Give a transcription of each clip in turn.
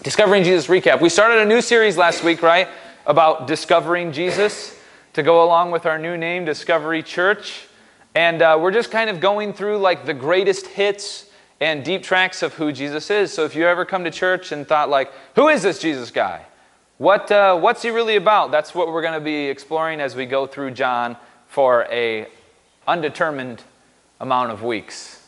Discovering Jesus recap. We started a new series last week, right? About discovering Jesus to go along with our new name, Discovery Church. And we're just kind of going through like the greatest hits and deep tracks of who Jesus is. So if you ever come to church and thought like, who is this Jesus guy? What's he really about? That's what we're going to be exploring as we go through John for a undetermined amount of weeks.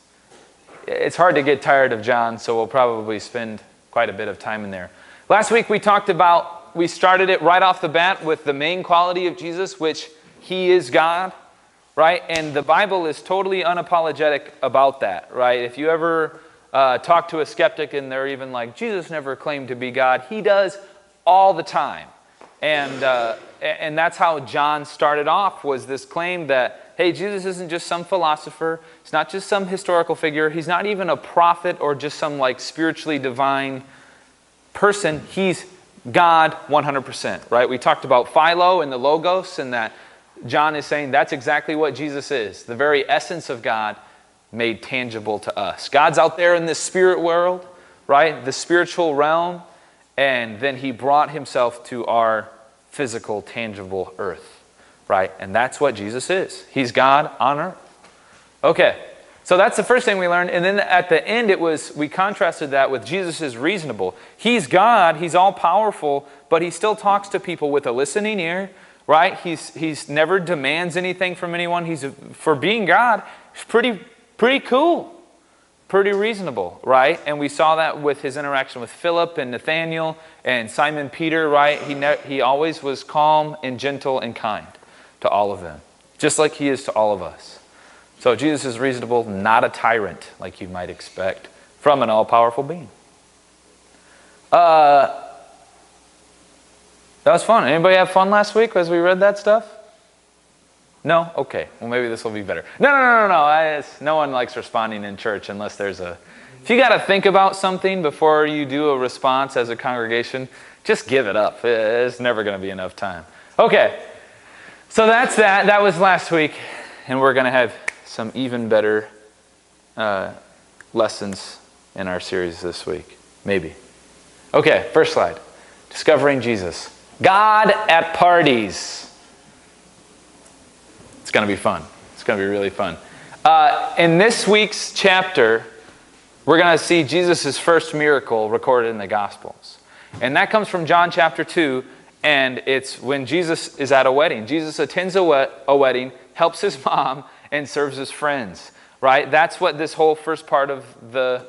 It's hard to get tired of John, so we'll probably spend quite a bit of time in there. Last week we started it right off the bat with the main quality of Jesus, which he is God, right? And the Bible is totally unapologetic about that, right? If you ever talk to a skeptic and they're even like, Jesus never claimed to be God, he does all the time. And that's how John started off, was this claim that, hey, Jesus isn't just some philosopher. He's not just some historical figure. He's not even a prophet or just some like spiritually divine person. He's God 100%, right? We talked about Philo and the Logos, and that John is saying that's exactly what Jesus is. The very essence of God made tangible to us. God's out there in this spirit world, right? The spiritual realm. And then he brought himself to our physical, tangible earth. Right? And that's what Jesus is. He's God on earth. Okay. So that's the first thing we learned. And then at the end, we contrasted that with Jesus is reasonable. He's God. He's all powerful, but he still talks to people with a listening ear. Right? He's never demands anything from anyone. For being God, he's pretty cool. Pretty reasonable, right? And we saw that with his interaction with Philip and Nathaniel and Simon Peter, right? He always was calm and gentle and kind to all of them, just like he is to all of us. So Jesus is reasonable, not a tyrant, like you might expect from an all-powerful being. That was fun. Anybody have fun last week as we read that stuff? No? Okay. Well, maybe this will be better. No. No one likes responding in church unless there's if you got to think about something before you do a response as a congregation, just give it up. It's never going to be enough time. Okay. So that's that. That was last week. And we're going to have some even better lessons in our series this week. Maybe. Okay. First slide. Discovering Jesus. God at parties. It's going to be fun. It's going to be really fun. In this week's chapter, we're going to see Jesus' first miracle recorded in the Gospels. And that comes from John chapter 2, and it's when Jesus is at a wedding. Jesus attends a wedding, helps his mom, and serves his friends. Right? That's what this whole first part of the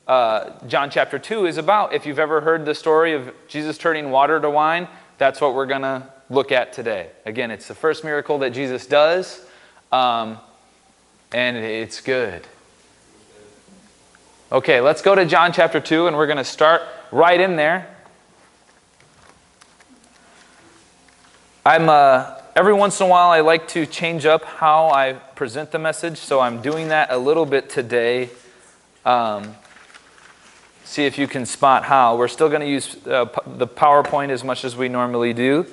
John chapter 2 is about. If you've ever heard the story of Jesus turning water to wine, that's what we're going to look at today. Again, it's the first miracle that Jesus does, and it's good. Okay, let's go to John chapter 2, and we're going to start right in there. Every once in a while, I like to change up how I present the message, so I'm doing that a little bit today. See if you can spot how. We're still going to use the PowerPoint as much as we normally do.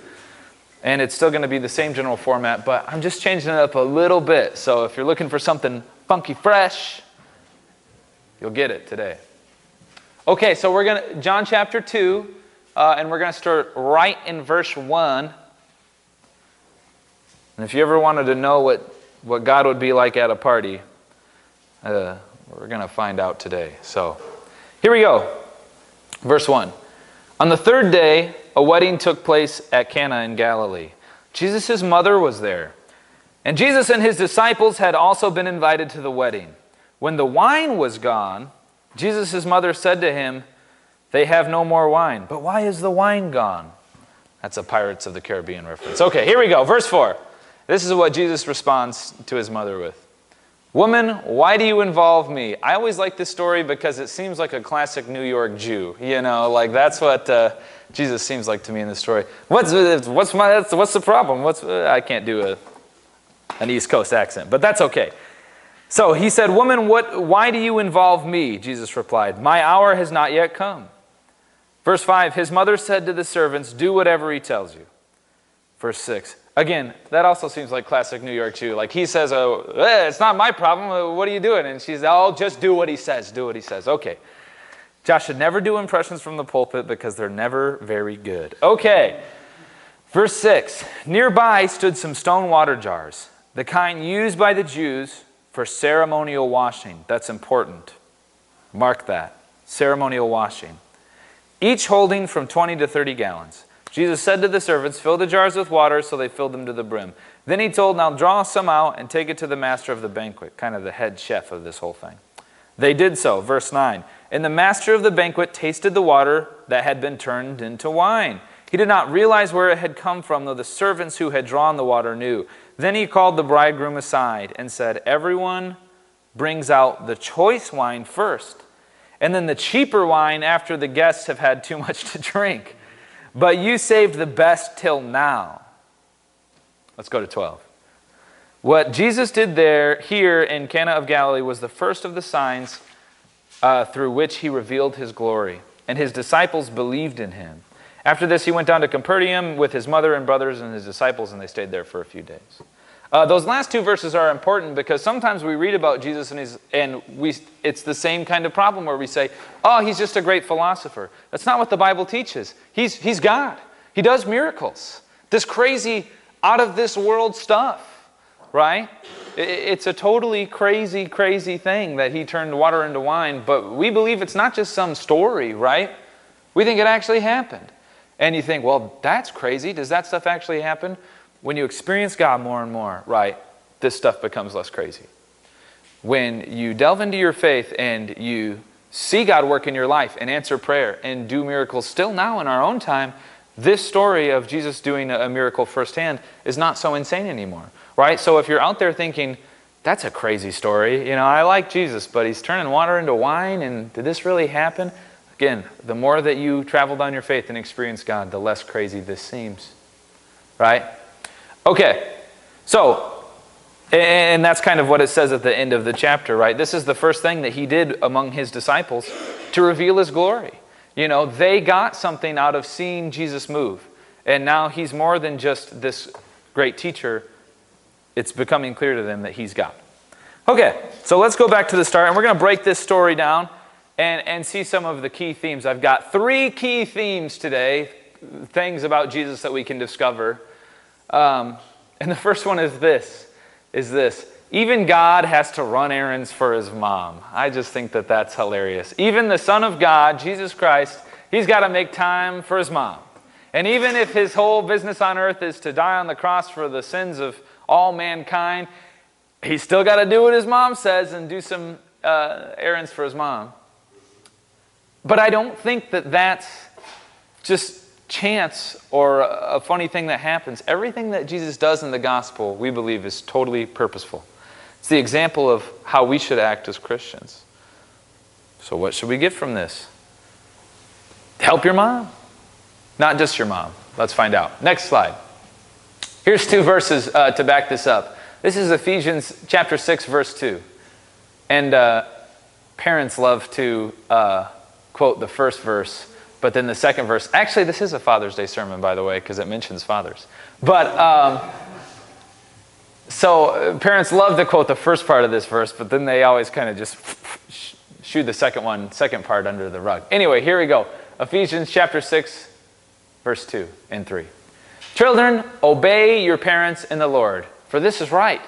And it's still going to be the same general format, but I'm just changing it up a little bit. So if you're looking for something funky fresh, you'll get it today. Okay, so we're going to John chapter 2, and we're going to start right in verse 1. And if you ever wanted to know what God would be like at a party, we're going to find out today. So here we go. Verse 1. On the third day, a wedding took place at Cana in Galilee. Jesus' mother was there. And Jesus and his disciples had also been invited to the wedding. When the wine was gone, Jesus' mother said to him, "They have no more wine." "But why is the wine gone?" That's a Pirates of the Caribbean reference. Okay, here we go. Verse 4. This is what Jesus responds to his mother with. "Woman, why do you involve me?" I always like this story because it seems like a classic New York Jew. You know, like that's what Jesus seems like to me in this story. What's the problem? I can't do an East Coast accent, but that's okay. So he said, "Woman, why do you involve me?" Jesus replied, "My hour has not yet come." Verse 5, his mother said to the servants, "Do whatever he tells you." Verse 6, again, that also seems like classic New York Jew. Like he says, it's not my problem. What are you doing? And she's, "Oh, just do what he says. Do what he says." Okay. Josh should never do impressions from the pulpit because they're never very good. Okay, verse 6. Nearby stood some stone water jars, the kind used by the Jews for ceremonial washing. That's important. Mark that. Ceremonial washing. Each holding from 20 to 30 gallons. Jesus said to the servants, fill the jars with water, so they filled them to the brim. Then he told, now draw some out and take it to the master of the banquet, kind of the head chef of this whole thing. They did so. Verse 9. And the master of the banquet tasted the water that had been turned into wine. He did not realize where it had come from, though the servants who had drawn the water knew. Then he called the bridegroom aside and said, everyone brings out the choice wine first, and then the cheaper wine after the guests have had too much to drink. But you saved the best till now. Let's go to 12. What Jesus did here in Cana of Galilee was the first of the signs through which he revealed his glory, and his disciples believed in him. After this, he went down to Capernaum with his mother and brothers and his disciples, and they stayed there for a few days. Those last two verses are important because sometimes we read about Jesus and it's the same kind of problem where we say, oh, he's just a great philosopher. That's not what the Bible teaches. He's God. He does miracles. This crazy, out of this world stuff, right? It's a totally crazy, crazy thing that he turned water into wine, but we believe it's not just some story, right? We think it actually happened. And you think, well, that's crazy. Does that stuff actually happen? When you experience God more and more, right, this stuff becomes less crazy. When you delve into your faith and you see God work in your life and answer prayer and do miracles still now in our own time, this story of Jesus doing a miracle firsthand is not so insane anymore, right? So if you're out there thinking, that's a crazy story, I like Jesus, but he's turning water into wine, and did this really happen? Again, the more that you travel down your faith and experience God, the less crazy this seems, right? Okay, so, and that's kind of what it says at the end of the chapter, right? This is the first thing that he did among his disciples to reveal his glory. They got something out of seeing Jesus move. And now he's more than just this great teacher. It's becoming clear to them that he's God. Okay, so let's go back to the start, and we're going to break this story down and see some of the key themes. I've got 3 key themes today, things about Jesus that we can discover. And the first one is this. Even God has to run errands for his mom. I just think that that's hilarious. Even the Son of God, Jesus Christ, he's got to make time for his mom. And even if his whole business on earth is to die on the cross for the sins of all mankind, he's still got to do what his mom says and do some errands for his mom. But I don't think that that's just chance or a funny thing that happens. Everything that Jesus does in the gospel, we believe, is totally purposeful. It's the example of how we should act as Christians. So what should we get from this? Help your mom. Not just your mom. Let's find out. Next slide. Here's 2 verses to back this up. This is Ephesians chapter 6, verse 2. And parents love to quote the first verse, but then the second verse. Actually, this is a Father's Day sermon, by the way, because it mentions fathers. But so parents love to quote the first part of this verse, but then they always kind of just shoot the second part under the rug. Anyway, here we go. Ephesians chapter 6, verse 2 and 3. Children, obey your parents in the Lord, for this is right.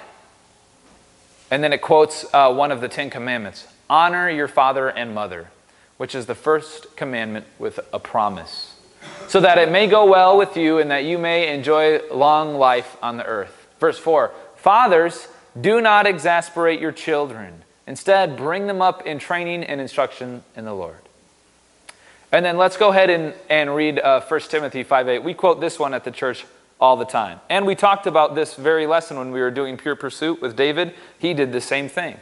And then it quotes one of the 10 commandments. Honor your father and mother, which is the first commandment with a promise, so that it may go well with you and that you may enjoy long life on the earth. Verse 4, fathers, do not exasperate your children. Instead, bring them up in training and instruction in the Lord. And then let's go ahead and read 1 Timothy 5:8. We quote this one at the church all the time. And we talked about this very lesson when we were doing Pure Pursuit with David. He did the same thing.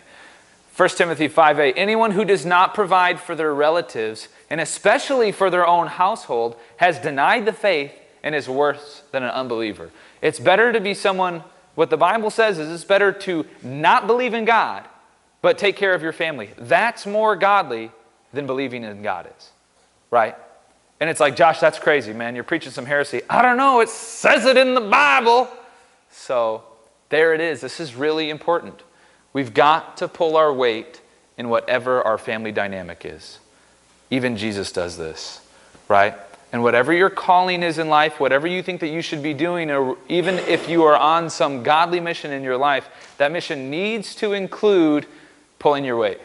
1 Timothy 5:8, anyone who does not provide for their relatives, and especially for their own household, has denied the faith and is worse than an unbeliever. It's better to be someone, what the Bible says is it's better to not believe in God, but take care of your family. That's more godly than believing in God is, right? And it's like, Josh, that's crazy, man. You're preaching some heresy. I don't know, it says it in the Bible. So there it is. This is really important. We've got to pull our weight in whatever our family dynamic is. Even Jesus does this, right? And whatever your calling is in life, whatever you think that you should be doing, or even if you are on some godly mission in your life, that mission needs to include pulling your weight.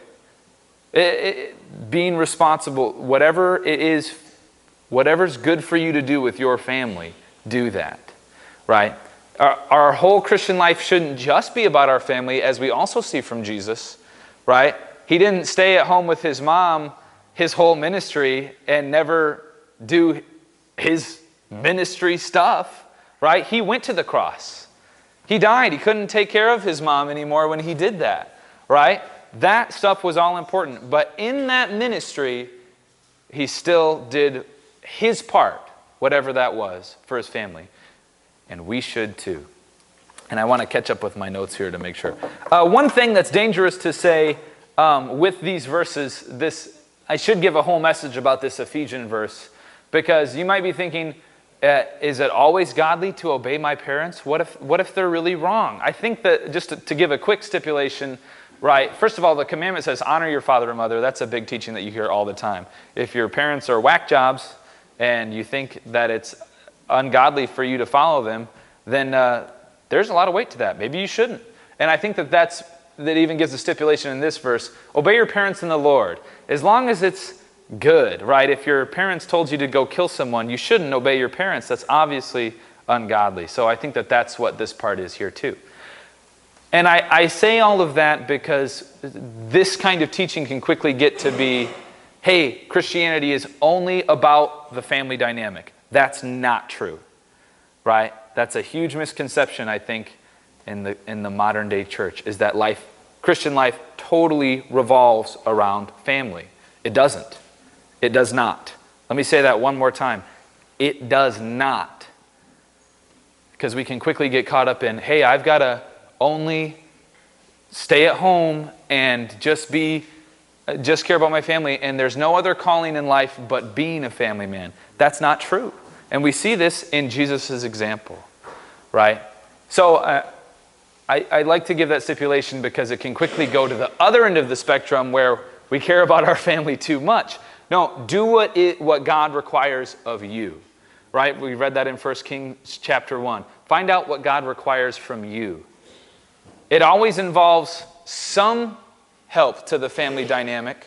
Being responsible, whatever it is, whatever's good for you to do with your family, do that, right? Our whole Christian life shouldn't just be about our family, as we also see from Jesus, right? He didn't stay at home with his mom his whole ministry and never do his ministry stuff, right? He went to the cross. He died. He couldn't take care of his mom anymore when he did that, right? That stuff was all important. But in that ministry, he still did his part, whatever that was, for his family. And we should too. And I want to catch up with my notes here to make sure. One thing that's dangerous to say with these verses, I should give a whole message about this Ephesians verse, because you might be thinking, is it always godly to obey my parents? What if they're really wrong? I think that, just to give a quick stipulation, right, first of all, the commandment says, honor your father and mother. That's a big teaching that you hear all the time. If your parents are whack jobs and you think that it's ungodly for you to follow them, then there's a lot of weight to that. Maybe you shouldn't. And I think that even gives a stipulation in this verse. Obey your parents in the Lord. As long as it's good, right? If your parents told you to go kill someone, you shouldn't obey your parents. That's obviously ungodly. So I think that that's what this part is here too. And I say all of that because this kind of teaching can quickly get to be, hey, Christianity is only about the family dynamic. That's not true, right? That's a huge misconception, I think, in the modern day church, is that Christian life totally revolves around family. It doesn't. It does not. Let me say that one more time. It does not. Because we can quickly get caught up in, hey, I've got to only stay at home and just care about my family, and there's no other calling in life but being a family man. That's not true. And we see this in Jesus' example, right? So I like to give that stipulation because it can quickly go to the other end of the spectrum where we care about our family too much. No, do what God requires of you, right? We read that in 1 Kings chapter 1. Find out what God requires from you. It always involves some help to the family dynamic.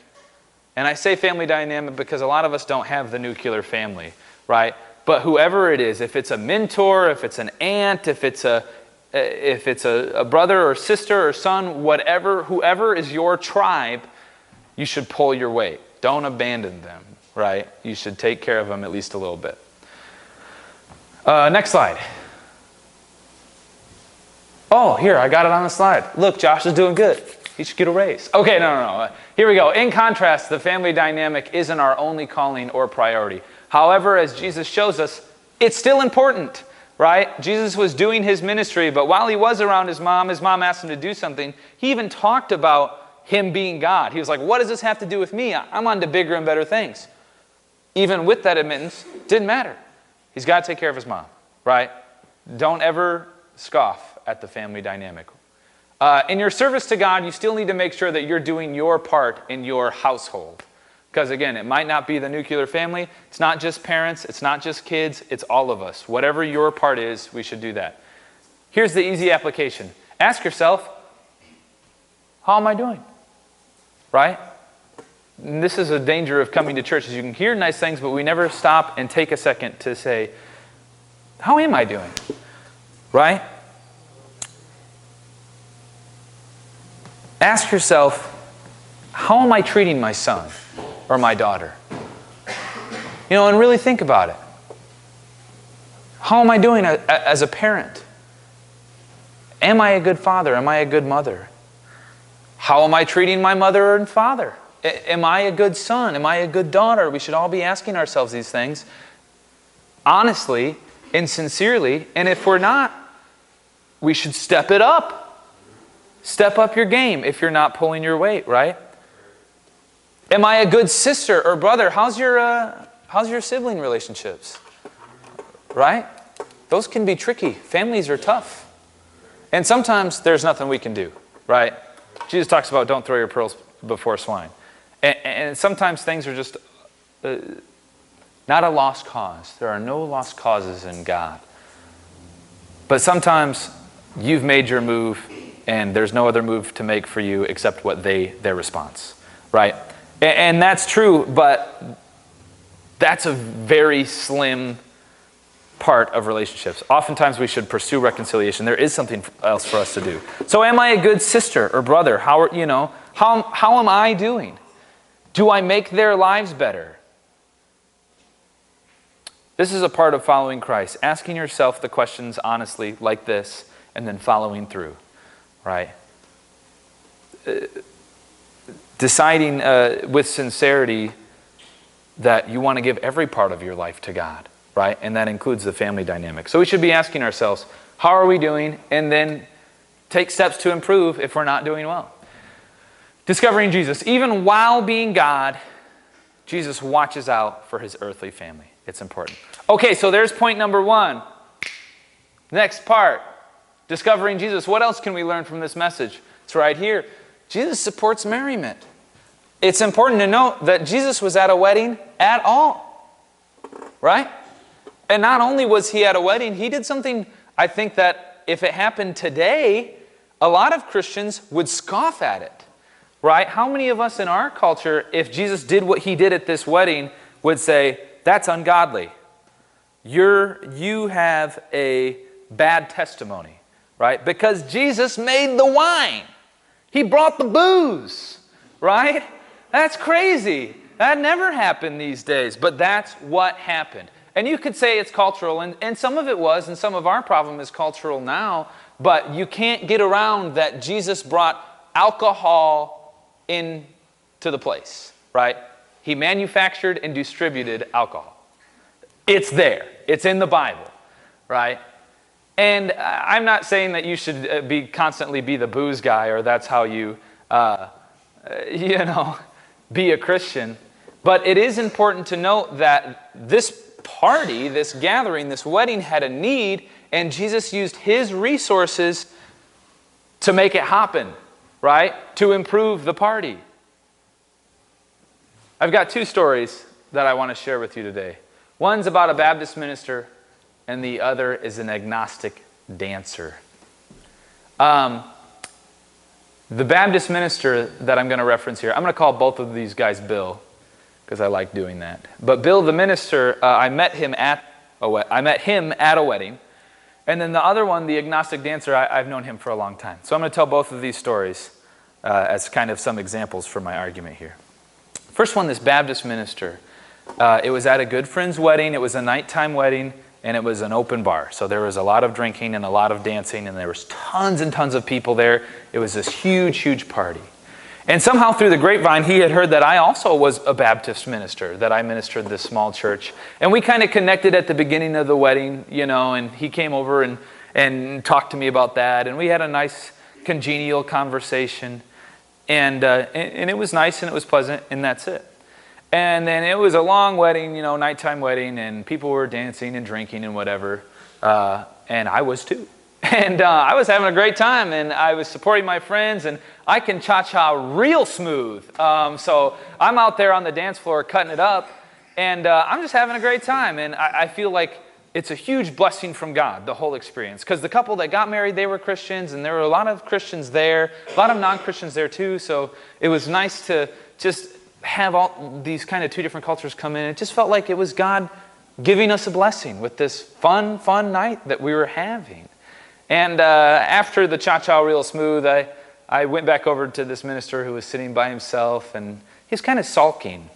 And I say family dynamic because a lot of us don't have the nuclear family, right? But whoever it is, if it's a mentor, if it's an aunt, if it's a brother or sister or son, whoever is your tribe, you should pull your weight. Don't abandon them, right? You should take care of them at least a little bit. Next slide. Oh, here, I got it on the slide. Look, Josh is doing good. He should get a raise. Okay, no. Here we go. In contrast, the family dynamic isn't our only calling or priority. However, as Jesus shows us, it's still important, right? Jesus was doing his ministry, but while he was around his mom asked him to do something. He even talked about him being God. He was like, what does this have to do with me? I'm on to bigger and better things. Even with that admittance, didn't matter. He's got to take care of his mom, right? Don't ever scoff at the family dynamic. In your service to God, you still need to make sure that you're doing your part in your household. Because again, it might not be the nuclear family. It's not just parents. It's not just kids. It's all of us. Whatever your part is, we should do that. Here's the easy application. Ask yourself, how am I doing? Right? And this is a danger of coming to church, is you can hear nice things, but we never stop and take a second to say, how am I doing? Right? Ask yourself, how am I treating my son or my daughter? And really think about it. How am I doing as a parent? Am I a good father? Am I a good mother? How am I treating my mother and father? Am I a good son? Am I a good daughter? We should all be asking ourselves these things honestly and sincerely. And if we're not, we should step it up. Step up your game if you're not pulling your weight, right? Am I a good sister or brother? How's your sibling relationships? Right? Those can be tricky. Families are tough. And sometimes there's nothing we can do, right? Jesus talks about don't throw your pearls before swine. And sometimes things are just not a lost cause. There are no lost causes in God. But sometimes you've made your move and there's no other move to make for you except what their response, right? And that's true, but that's a very slim part of relationships. Oftentimes we should pursue reconciliation. There is something else for us to do. So am I a good sister or brother? How am I doing? Do I make their lives better? This is a part of following Christ. Asking yourself the questions honestly like this and then following through, right? Deciding with sincerity that you want to give every part of your life to God, right? And that includes the family dynamic. So we should be asking ourselves, how are we doing? And then take steps to improve if we're not doing well. Discovering Jesus. Even while being God, Jesus watches out for his earthly family. It's important. Okay, so there's point number 1. Next part, discovering Jesus. What else can we learn from this message? It's right here. Jesus supports merriment. It's important to note that Jesus was at a wedding at all, right? And not only was he at a wedding, he did something, I think, that if it happened today, a lot of Christians would scoff at it, right? How many of us in our culture, if Jesus did what he did at this wedding, would say, that's ungodly. You have a bad testimony, right? Because Jesus made the wine. He brought the booze, right? That's crazy. That never happened these days, but that's what happened. And you could say it's cultural, and some of it was, and some of our problem is cultural now, but you can't get around that Jesus brought alcohol into the place, right? He manufactured and distributed alcohol. It's there. It's in the Bible, right? And I'm not saying that you should constantly be the booze guy or that's how you, be a Christian. But it is important to note that this party, this gathering, this wedding had a need, and Jesus used his resources to make it happen, right? To improve the party. I've got 2 stories that I want to share with you today. One's about a Baptist minister, and the other is an agnostic dancer. The Baptist minister that I'm going to reference here, I'm going to call both of these guys Bill, because I like doing that. But Bill, the minister, I met him at a wedding. And then the other one, the agnostic dancer, I've known him for a long time. So I'm going to tell both of these stories as kind of some examples for my argument here. First one, this Baptist minister. It was at a good friend's wedding. It was a nighttime wedding, and it was an open bar. So there was a lot of drinking and a lot of dancing, and there was tons and tons of people there. It was this huge, huge party. And somehow through the grapevine, he had heard that I also was a Baptist minister, that I ministered this small church. And we kind of connected at the beginning of the wedding, and he came over and talked to me about that. And we had a nice congenial conversation. And it was nice and it was pleasant, and that's it. And then it was a long wedding, nighttime wedding, and people were dancing and drinking and whatever. And I was too. And I was having a great time, and I was supporting my friends, and I can cha-cha real smooth. So I'm out there on the dance floor cutting it up, and I'm just having a great time. And I feel like it's a huge blessing from God, the whole experience. Because the couple that got married, they were Christians, and there were a lot of Christians there, a lot of non-Christians there too. So it was nice to just have all these kind of 2 different cultures come in. It just felt like it was God giving us a blessing with this fun night that we were having. And after the cha-cha real smooth, I went back over to this minister who was sitting by himself, and he was kind of sulking.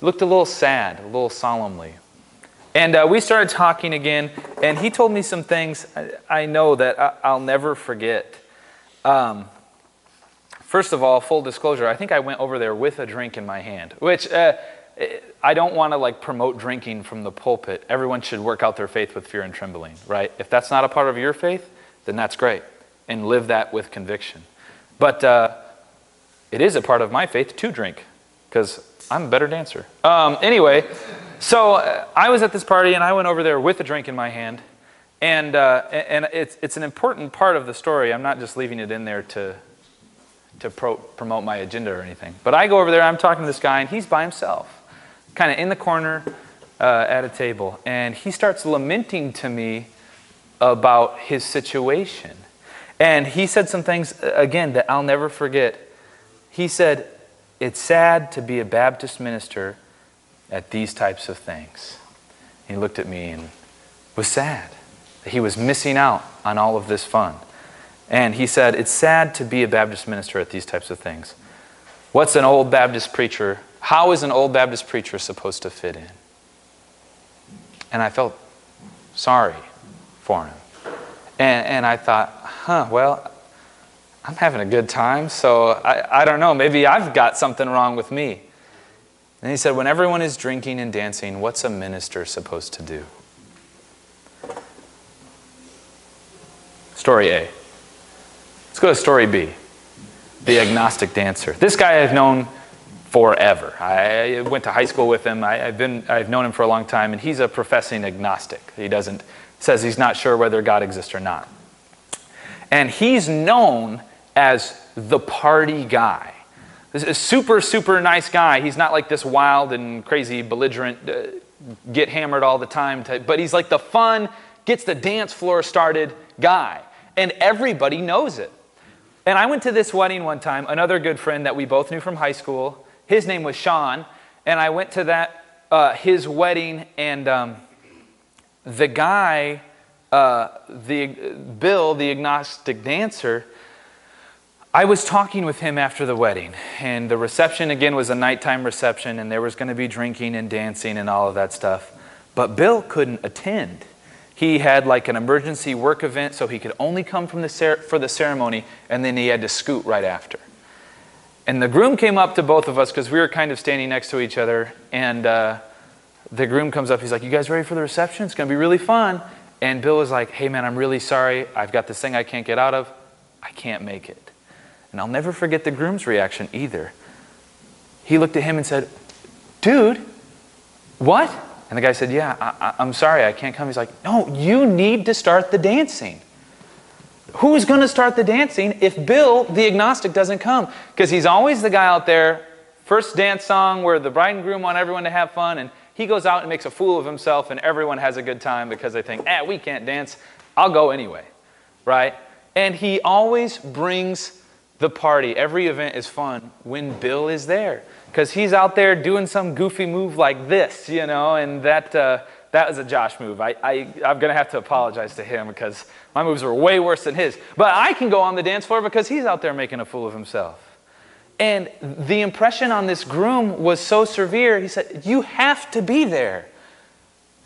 He looked a little sad, a little solemnly. And we started talking again, and he told me some things I know that I'll never forget. First of all, full disclosure, I think I went over there with a drink in my hand, which I don't want to promote drinking from the pulpit. Everyone should work out their faith with fear and trembling, right? If that's not a part of your faith, then that's great, and live that with conviction. But it is a part of my faith to drink, because I'm a better dancer. Anyway, so I was at this party, and I went over there with a drink in my hand, and it's an important part of the story. I'm not just leaving it in there to promote my agenda or anything. But I go over there, I'm talking to this guy, and he's by himself. kind of in the corner at a table. And he starts lamenting to me about his situation. And he said some things, again, that I'll never forget. He said, "It's sad to be a Baptist minister at these types of things." He looked at me and was sad that he was missing out on all of this fun. And he said, "It's sad to be a Baptist minister at these types of things. What's an old Baptist preacher? How is an old Baptist preacher supposed to fit in?" And I felt sorry for him. And I thought, well, I'm having a good time, so I don't know, maybe I've got something wrong with me. And he said, "When everyone is drinking and dancing, what's a minister supposed to do?" Story A. Let's go to story B. The agnostic dancer. This guy I've known forever. I went to high school with him. I've known him for a long time, and he's a professing agnostic. He says he's not sure whether God exists or not. And he's known as the party guy. This is a super, super nice guy. He's not like this wild and crazy, belligerent, get hammered all the time type, but he's like the fun, gets the dance floor started guy. And everybody knows it. And I went to this wedding one time, another good friend that we both knew from high school. His name was Sean. And I went to his wedding, and the guy, Bill, the agnostic dancer, I was talking with him after the wedding. And the reception, again, was a nighttime reception, and there was going to be drinking and dancing and all of that stuff. But Bill couldn't attend. He had like an emergency work event, so he could only come for the ceremony, and then he had to scoot right after. And the groom came up to both of us because we were kind of standing next to each other, and the groom comes up. He's like, "You guys ready for the reception? It's going to be really fun." And Bill was like, "Hey man, I'm really sorry. I've got this thing I can't get out of. I can't make it." And I'll never forget the groom's reaction either. He looked at him and said, "Dude, what?" And the guy said, "Yeah, I'm sorry, I can't come." He's like, "No, you need to start the dancing." Who's going to start the dancing if Bill, the agnostic, doesn't come? Because he's always the guy out there, first dance song where the bride and groom want everyone to have fun, and he goes out and makes a fool of himself, and everyone has a good time because they think, we can't dance. I'll go anyway, right? And he always brings the party. Every event is fun when Bill is there, because he's out there doing some goofy move like this, and that was a Josh move. I'm going to have to apologize to him because my moves were way worse than his. But I can go on the dance floor because he's out there making a fool of himself. And the impression on this groom was so severe, he said, "You have to be there.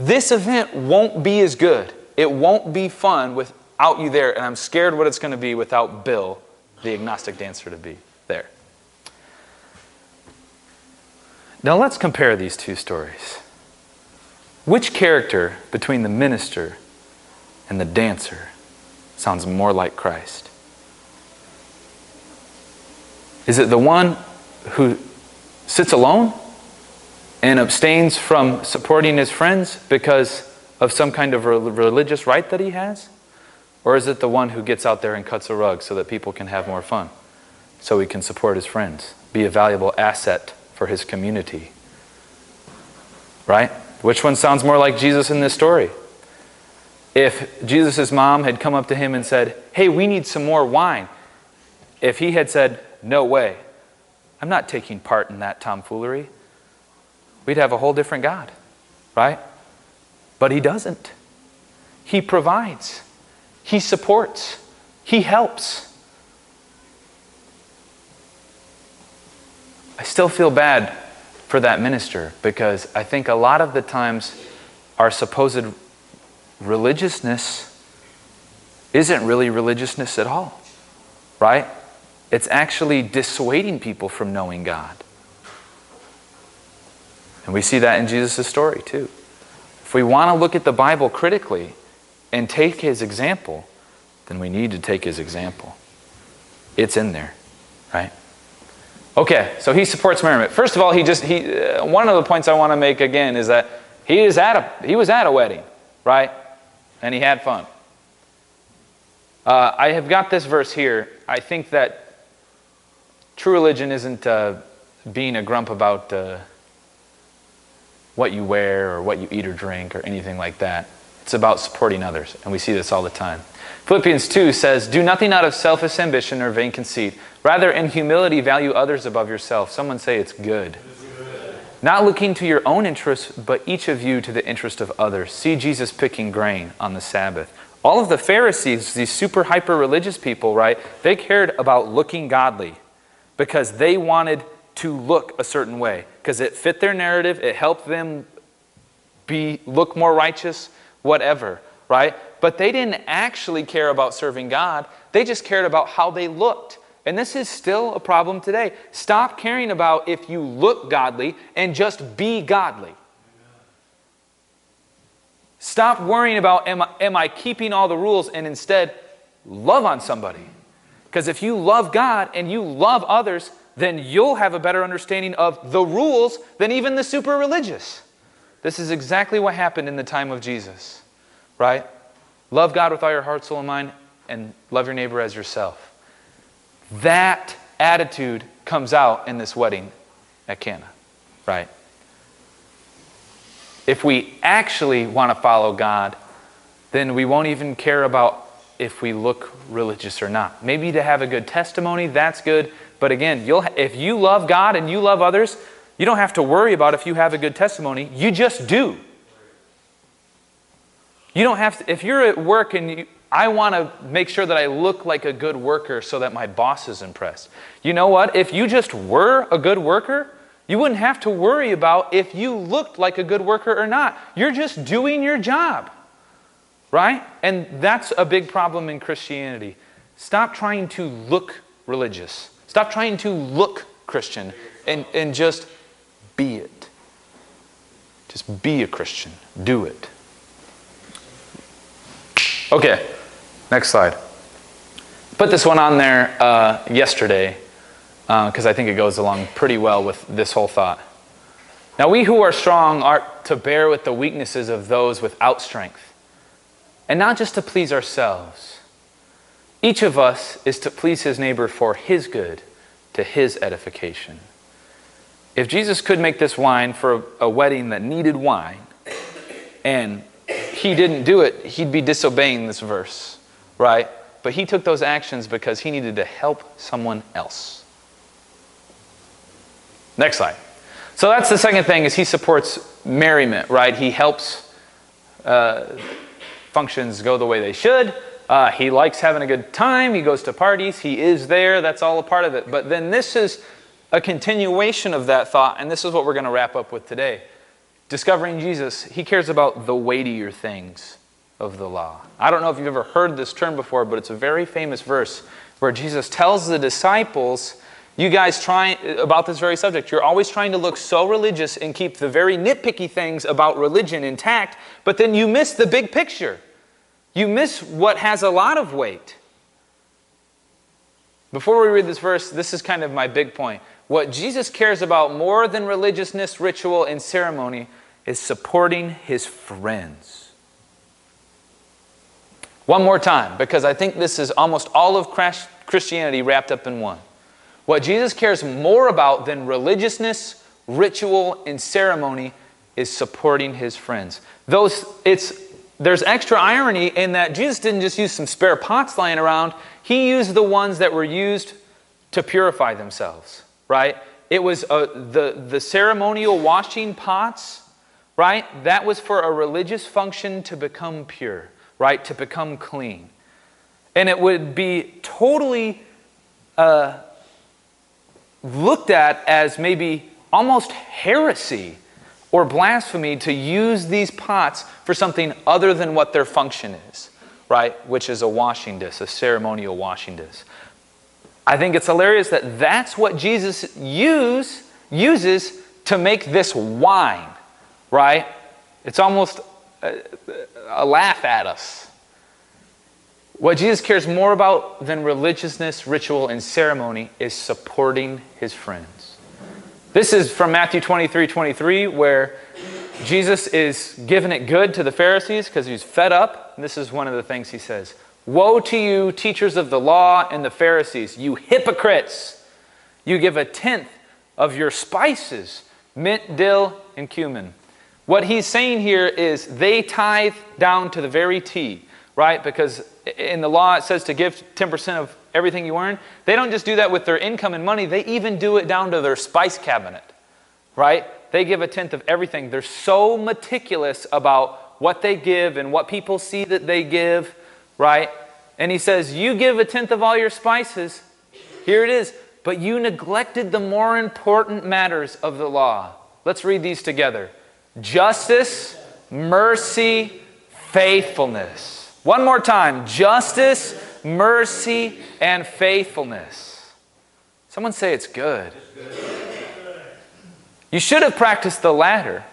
This event won't be as good. It won't be fun without you there, and I'm scared what it's going to be without Bill, the agnostic dancer, to be there." Now let's compare these two stories. Which character between the minister and the dancer sounds more like Christ? Is it the one who sits alone and abstains from supporting his friends because of some kind of religious right that he has? Or is it the one who gets out there and cuts a rug so that people can have more fun, so he can support his friends, be a valuable asset for his community? Right? Which one sounds more like Jesus in this story? If Jesus' mom had come up to him and said, "Hey, we need some more wine," if he had said, "No way, I'm not taking part in that tomfoolery," we'd have a whole different God, right? But he doesn't. He provides. He supports. He helps. I still feel bad for that minister, because I think a lot of the times our supposed religiousness isn't really religiousness at all, right? It's actually dissuading people from knowing God. And we see that in Jesus' story too. If we want to look at the Bible critically and take his example, then we need to take his example. It's in there, right? Okay, so he supports merriment. First of all, one of the points I want to make again is that he was at a wedding, right? And he had fun. I have got this verse here. I think that true religion isn't being a grump about what you wear or what you eat or drink or anything like that. It's about supporting others, and we see this all the time. Philippians 2 says, do nothing out of selfish ambition or vain conceit. Rather, in humility, value others above yourself. Someone say it's good. Not looking to your own interests, but each of you to the interest of others. See Jesus picking grain on the Sabbath. All of the Pharisees, these super hyper-religious people, right, they cared about looking godly because they wanted to look a certain way because it fit their narrative, it helped them look more righteous, whatever, right? But they didn't actually care about serving God. They just cared about how they looked. And this is still a problem today. Stop caring about if you look godly and just be godly. Stop worrying about, am I keeping all the rules, and instead love on somebody. Because if you love God and you love others, then you'll have a better understanding of the rules than even the super religious. This is exactly what happened in the time of Jesus, right? Love God with all your heart, soul, and mind, and love your neighbor as yourself. That attitude comes out in this wedding at Cana, right? If we actually want to follow God, then we won't even care about if we look religious or not. Maybe to have a good testimony, that's good. But again, if you love God and you love others, you don't have to worry about if you have a good testimony. You just do. You don't have to, if you're at work and I want to make sure that I look like a good worker so that my boss is impressed. You know what? If you just were a good worker, you wouldn't have to worry about if you looked like a good worker or not. You're just doing your job, right? And that's a big problem in Christianity. Stop trying to look religious. Stop trying to look Christian and just be it. Just be a Christian. Do it. Okay, next slide. Put this one on there yesterday because I think it goes along pretty well with this whole thought. Now we who are strong are to bear with the weaknesses of those without strength, and not just to please ourselves. Each of us is to please his neighbor for his good, to his edification. If Jesus could make this wine for a wedding that needed wine, and he didn't do it, he'd be disobeying this verse, right? But he took those actions because he needed to help someone else. Next slide. So that's the second thing, is he supports merriment, right? He helps functions go the way they should. He likes having a good time. He goes to parties. He is there. That's all a part of it. But then this is a continuation of that thought, and this is what we're going to wrap up with today. Discovering Jesus, he cares about the weightier things of the law. I don't know if you've ever heard this term before, but it's a very famous verse where Jesus tells the disciples, you guys try about this very subject. You're always trying to look so religious and keep the very nitpicky things about religion intact, but then you miss the big picture. You miss what has a lot of weight. Before we read this verse, this is kind of my big point. What Jesus cares about more than religiousness, ritual, and ceremony is supporting his friends. One more time, because I think this is almost all of Christianity wrapped up in one. What Jesus cares more about than religiousness, ritual, and ceremony is supporting his friends. There's extra irony in that Jesus didn't just use some spare pots lying around. He used the ones that were used to purify themselves, right? It was the ceremonial washing pots, right? That was for a religious function to become pure, right? To become clean. And it would be totally looked at as maybe almost heresy or blasphemy to use these pots for something other than what their function is, right? Which is a washing dish, a ceremonial washing dish. I think it's hilarious that that's what Jesus uses to make this wine, right? It's almost a laugh at us. What Jesus cares more about than religiousness, ritual, and ceremony is supporting his friends. This is from Matthew 23:23, where Jesus is giving it good to the Pharisees because he's fed up. And this is one of the things he says. Woe to you, teachers of the law and the Pharisees, you hypocrites! You give 1/10 of your spices, mint, dill, and cumin, What he's saying here is they tithe down to the very T, right? Because in the law it says to give 10% of everything you earn. They don't just do that with their income and money. They even do it down to their spice cabinet, right? They give a tenth of everything. They're so meticulous about what they give and what people see that they give, right? And he says, you give a tenth of all your spices. Here it is. But you neglected the more important matters of the law. Let's read these together. Justice, mercy, faithfulness. One more time. Justice, mercy, and faithfulness. Someone say it's good. You should have practiced the latter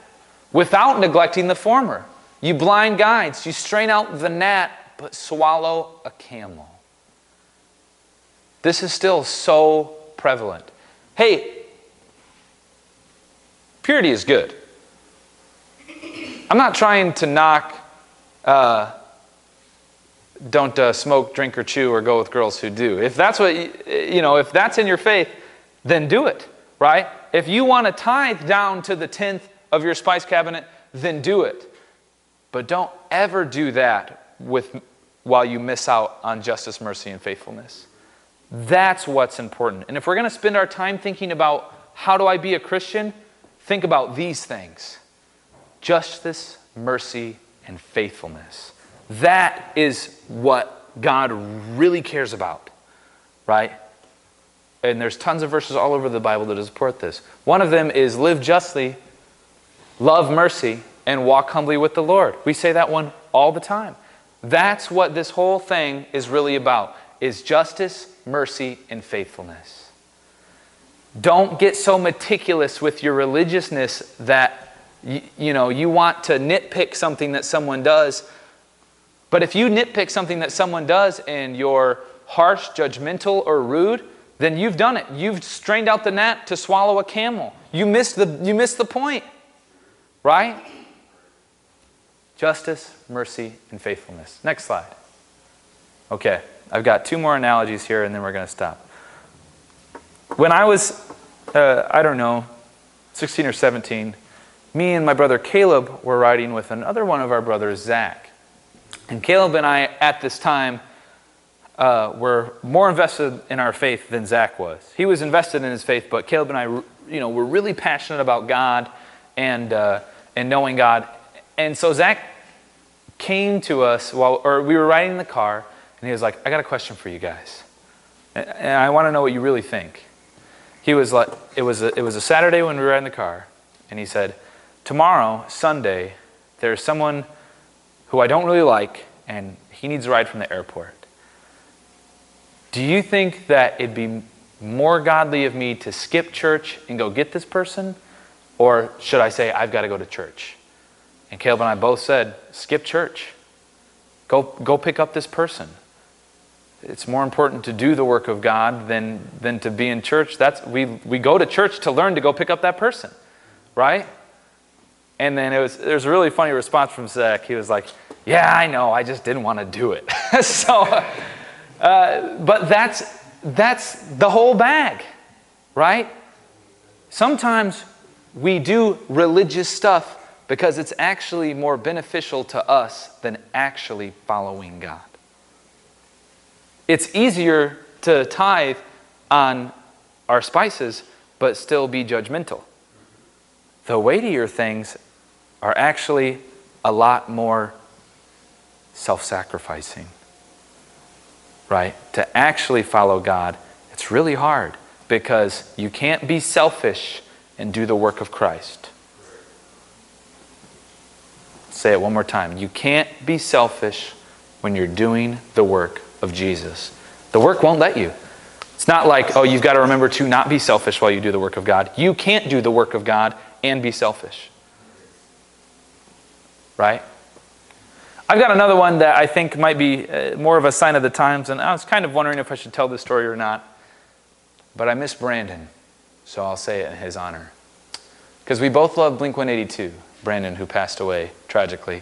without neglecting the former. You blind guides, you strain out the gnat, but swallow a camel. This is still so prevalent. Hey, purity is good. I'm not trying to knock don't smoke, drink, or chew, or go with girls who do. If that's what, if that's in your faith, then do it, right? If you want to tithe down to the 10th of your spice cabinet, then do it. But don't ever do that while you miss out on justice, mercy, and faithfulness. That's what's important. And if we're going to spend our time thinking about how do I be a Christian, think about these things. Justice, mercy, and faithfulness. That is what God really cares about, right? And there's tons of verses all over the Bible that support this. One of them is live justly, love mercy, and walk humbly with the Lord. We say that one all the time. That's what this whole thing is really about, is justice, mercy, and faithfulness. Don't get so meticulous with your religiousness that you want to nitpick something that someone does. But if you nitpick something that someone does and you're harsh, judgmental, or rude, then you've done it. You've strained out the gnat to swallow a camel. You missed the point, right? Justice, mercy, and faithfulness. Next slide. Okay, I've got 2 more analogies here and then we're going to stop. When I was, 16 or 17, me and my brother Caleb were riding with another one of our brothers, Zach. And Caleb and I, at this time, were more invested in our faith than Zach was. He was invested in his faith, but Caleb and I, were really passionate about God and knowing God. And so Zach came to us we were riding in the car, and he was like, I got a question for you guys. And I want to know what you really think. He was like, it was a Saturday when we were in the car, and he said, tomorrow, Sunday, there's someone who I don't really like, and he needs a ride from the airport. Do you think that it'd be more godly of me to skip church and go get this person? Or should I say, I've got to go to church? And Caleb and I both said, skip church. Go pick up this person. It's more important to do the work of God than to be in church. We go to church to learn to go pick up that person, right? And then there's a really funny response from Zach. He was like, yeah, I know, I just didn't want to do it. But that's the whole bag, right? Sometimes we do religious stuff because it's actually more beneficial to us than actually following God. It's easier to tithe on our spices, but still be judgmental. The weightier things are actually a lot more self-sacrificing, right? To actually follow God, it's really hard because you can't be selfish and do the work of Christ. Say it one more time. You can't be selfish when you're doing the work of Jesus. The work won't let you. It's not like, you've got to remember to not be selfish while you do the work of God. You can't do the work of God and be selfish. Right? I've got another one that I think might be more of a sign of the times, and I was kind of wondering if I should tell this story or not. But I miss Brandon, so I'll say it in his honor. Because we both love Blink-182. Brandon, who passed away tragically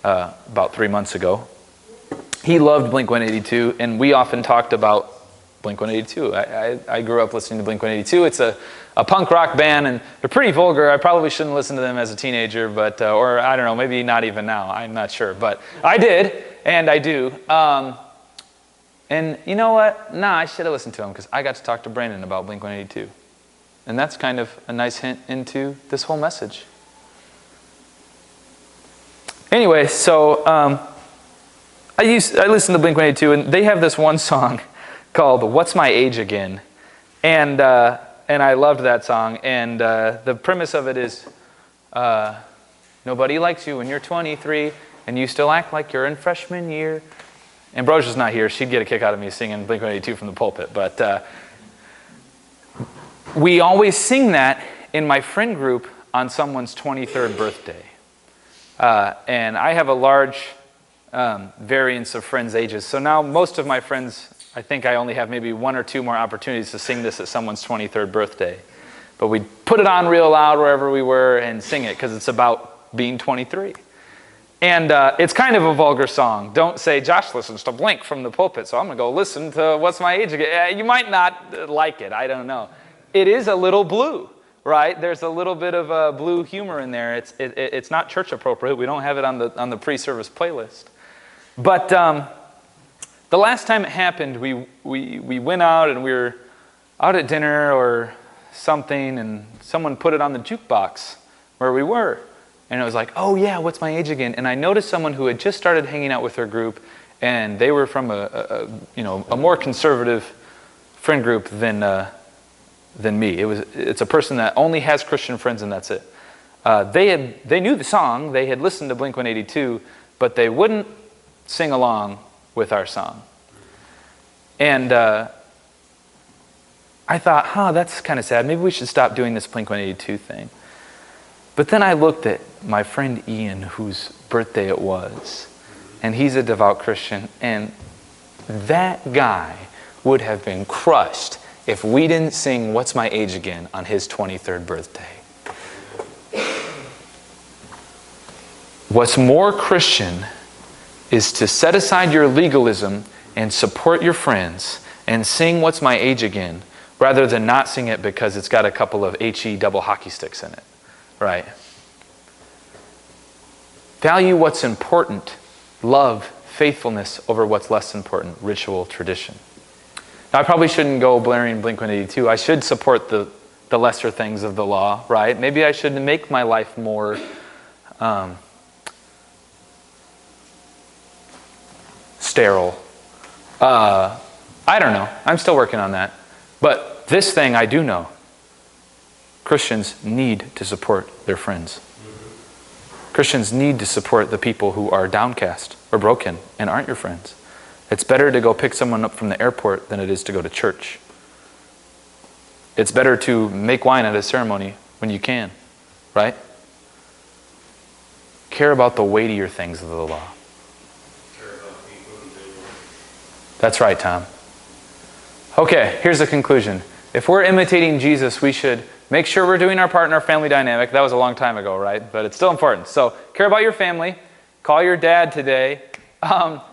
about 3 months ago. He loved Blink-182, and we often talked about Blink-182. I grew up listening to Blink-182. It's a punk rock band, and they're pretty vulgar. I probably shouldn't listen to them as a teenager, but or I don't know, maybe not even now. I'm not sure, but I did, and I do. And you know what? I should have listened to them because I got to talk to Brandon about Blink-182. And that's kind of a nice hint into this whole message. Anyway, so I listened to Blink-182, and they have this one song called "What's My Age Again," and I loved that song. And the premise of it is, nobody likes you when you're 23, and you still act like you're in freshman year. And Broja's not here; she'd get a kick out of me singing Blink-182 from the pulpit. But we always sing that in my friend group on someone's 23rd birthday. And I have a large variance of friends' ages. So now most of my friends, I think I only have maybe one or two more opportunities to sing this at someone's 23rd birthday. But we put it on real loud wherever we were and sing it because it's about being 23. And it's kind of a vulgar song. Don't say, Josh listens to Blink from the pulpit, so I'm going to go listen to What's My Age Again. You might not like it. I don't know. It is a little blue. Right? There's a little bit of blue humor in there. It's not church appropriate. We don't have it on the pre-service playlist. But the last time it happened, we went out and we were out at dinner or something, and someone put it on the jukebox where we were. And it was like, oh yeah, What's My Age Again? And I noticed someone who had just started hanging out with her group, and they were from a more conservative friend group than me. It's a person that only has Christian friends, and that's it. They knew the song, they had listened to Blink-182, but they wouldn't sing along with our song. And I thought, that's kind of sad. Maybe we should stop doing this Blink-182 thing. But then I looked at my friend Ian, whose birthday it was, and he's a devout Christian, and that guy would have been crushed if we didn't sing What's My Age Again on his 23rd birthday. What's more Christian is to set aside your legalism and support your friends and sing What's My Age Again rather than not sing it because it's got a couple of HE double hockey sticks in it, right? Value what's important. Love faithfulness over what's less important, ritual, tradition. Now, I probably shouldn't go blaring Blink-182. I should support the lesser things of the law, right? Maybe I should make my life more sterile. I don't know. I'm still working on that. But this thing I do know. Christians need to support their friends. Christians need to support the people who are downcast or broken and aren't your friends. It's better to go pick someone up from the airport than it is to go to church. It's better to make wine at a ceremony when you can, right? Care about the weightier things of the law. Care about people and things. That's right, Tom. Okay, here's the conclusion. If we're imitating Jesus, we should make sure we're doing our part in our family dynamic. That was a long time ago, right? But it's still important. So care about your family. Call your dad today.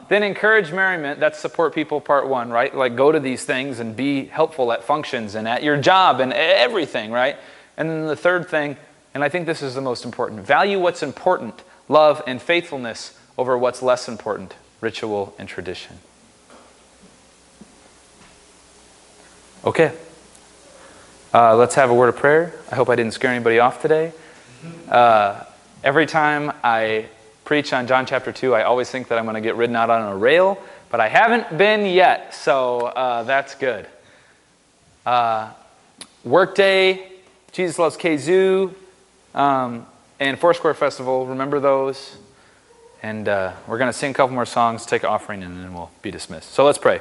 Then encourage merriment. That's support people part one, right? Like go to these things and be helpful at functions and at your job and everything, right? And then the third thing, and I think this is the most important, value what's important, love and faithfulness over what's less important, ritual and tradition. Okay. Let's have a word of prayer. I hope I didn't scare anybody off today. Every time I preach on John chapter 2, I always think that I'm going to get ridden out on a rail, but I haven't been yet, so that's good. Workday, Jesus Loves Kazoo, and Foursquare Festival, remember those. And we're going to sing a couple more songs, take an offering, and then we'll be dismissed. So let's pray.